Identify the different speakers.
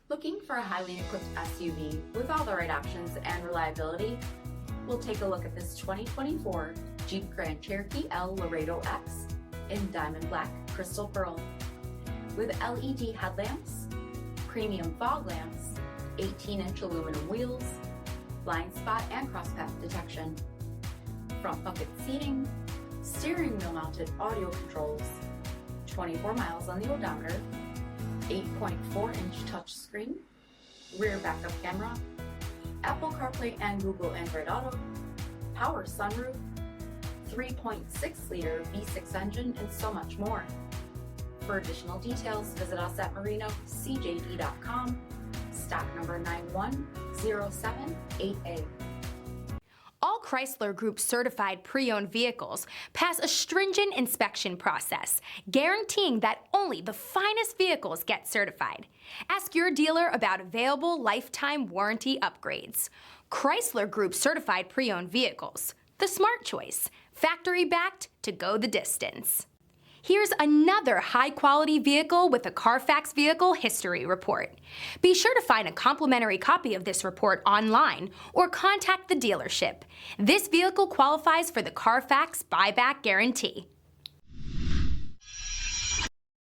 Speaker 1: Looking for a highly equipped SUV with all the right options and reliability? We'll take a look at this 2024 Jeep Grand Cherokee L Laredo X in diamond black crystal pearl. With LED headlamps, premium fog lamps, 18-inch aluminum wheels, blind spot and crosspath detection, front bucket seating, steering wheel mounted audio controls, 24 miles on the odometer, 8.4-inch touchscreen, rear backup camera, Apple CarPlay and Google Android Auto, power sunroof, 3.6-liter V6 engine, and so much more. For additional details, visit us at MarinoCJD.com, stock number 91078A.
Speaker 2: All Chrysler Group certified pre-owned vehicles pass a stringent inspection process, guaranteeing that only the finest vehicles get certified. Ask your dealer about available lifetime warranty upgrades. Chrysler Group certified pre-owned vehicles, the smart choice, factory-backed to go the distance. Here's another high-quality vehicle with a CARFAX Vehicle History Report. Be sure to find a complimentary copy of this report online or contact the dealership. This vehicle qualifies for the CARFAX Buyback Guarantee.